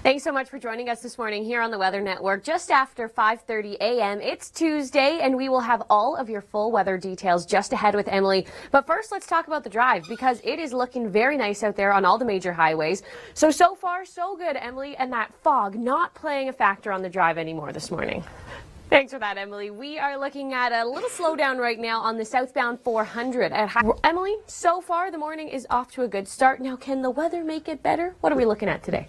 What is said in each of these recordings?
Thanks so much for joining us this morning here on the Weather Network. Just after 5:30 a.m. It's Tuesday, and we will have all of your full weather details just ahead with Emily. But first, let's talk about the drive, because it is looking very nice out there on all the major highways. So far, so good, Emily, and that fog not playing a factor on the drive anymore this morning. Thanks for that, Emily. We are looking at a little slowdown right now on the southbound 400. Emily, so far the morning is off to a good start. Now, can the weather make it better? What are we looking at today?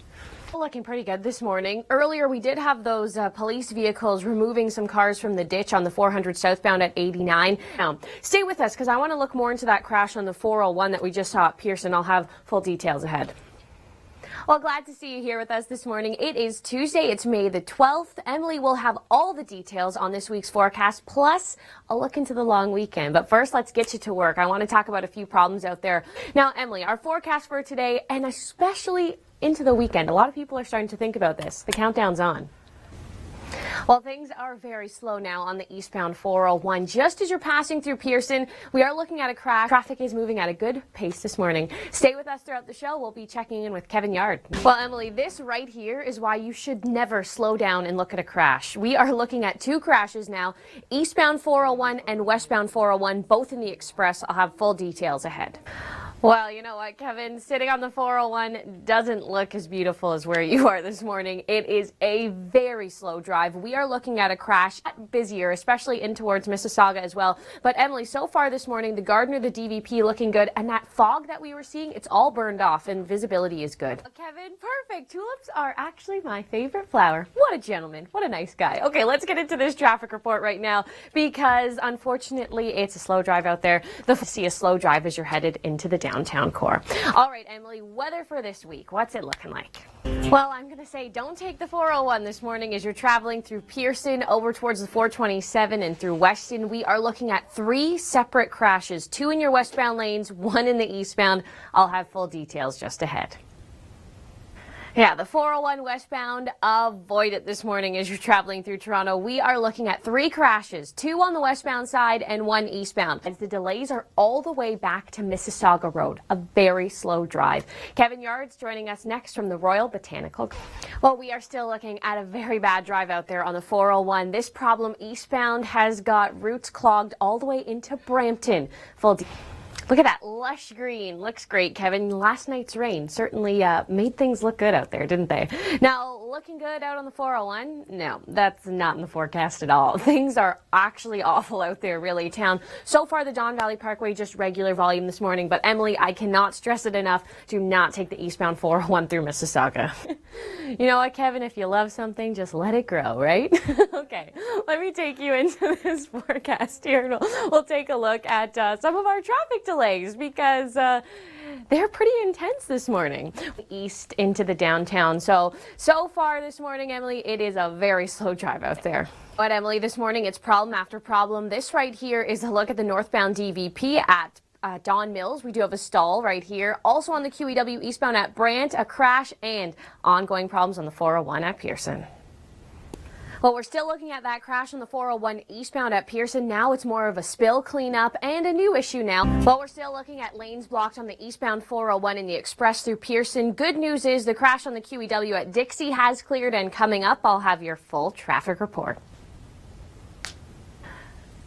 Looking pretty good this morning. Earlier, we did have those police vehicles removing some cars from the ditch on the 400 southbound at 89. Now, stay with us because I want to look more into that crash on the 401 that we just saw at Pearson. I'll have full details ahead. Well, glad to see you here with us this morning. It is Tuesday. It's May the 12th. Emily will have all the details on this week's forecast, plus a look into the long weekend. But first, let's get you to work. I want to talk about a few problems out there. Now, Emily, our forecast for today, and especially into the weekend. A lot of people are starting to think about this. The countdown's on. Well, things are very slow now on the eastbound 401. Just as you're passing through Pearson, we are looking at a crash. Traffic is moving at a good pace this morning. Stay with us throughout the show. We'll be checking in with Kevin Yard. Well, Emily, this right here is why you should never slow down and look at a crash. We are looking at two crashes now, eastbound 401 and westbound 401, both in the express. I'll have full details ahead. Well, you know what, Kevin? Sitting on the 401 doesn't look as beautiful as where you are this morning. It is a very slow drive. We are looking at a crash, busier, especially in towards Mississauga as well. But Emily, so far this morning, the Gardner, the DVP looking good, and that fog that we were seeing, it's all burned off and visibility is good. Kevin, perfect. Tulips are actually my favorite flower. What a gentleman. What a nice guy. Okay, let's get into this traffic report right now because unfortunately it's a slow drive out there. See a slow drive as you're headed into the downtown core. All right, Emily, weather for this week. What's it looking like? Well, I'm going to say don't take the 401 this morning as you're traveling through Pearson over towards the 427 and through Weston. We are looking at three separate crashes, two in your westbound lanes, one in the eastbound. I'll have full details just ahead. Yeah, the 401 westbound, avoid it this morning as you're traveling through Toronto. We are looking at three crashes, two on the westbound side and one eastbound. As the delays are all the way back to Mississauga Road, a very slow drive. Kevin Yard's joining us next from the Royal Botanical. Well, we are still looking at a very bad drive out there on the 401. This problem eastbound has got routes clogged all the way into Brampton. Look at that lush green. Looks great, Kevin. Last night's rain certainly made things look good out there, didn't they? Now, looking good out on the 401? No, that's not in the forecast at all. Things are actually awful out there, really, town. So far, the Don Valley Parkway, just regular volume this morning. But, Emily, I cannot stress it enough. Do not take the eastbound 401 through Mississauga. You know what, Kevin? If you love something, just let it grow, right? Okay, let me take you into this forecast here. We'll take a look at some of our traffic delays because they're pretty intense this morning. East into the downtown. So far this morning, Emily, it is a very slow drive out there. But Emily, this morning it's problem after problem. This right here is a look at the northbound DVP at Don Mills. We do have a stall right here. Also on the QEW eastbound at Brant, a crash and ongoing problems on the 401 at Pearson. Well, we're still looking at that crash on the 401 eastbound at Pearson. Now it's more of a spill cleanup and a new issue now. But we're still looking at lanes blocked on the eastbound 401 in the express through Pearson. Good news is the crash on the QEW at Dixie has cleared, and coming up, I'll have your full traffic report.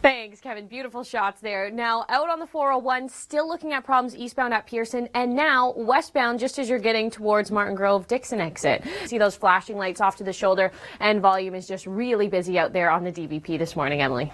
Thanks, Kevin. Beautiful shots there. Now, out on the 401, still looking at problems eastbound at Pearson, and now westbound just as you're getting towards Martin Grove Dixon exit. See those flashing lights off to the shoulder, and volume is just really busy out there on the DVP this morning, Emily.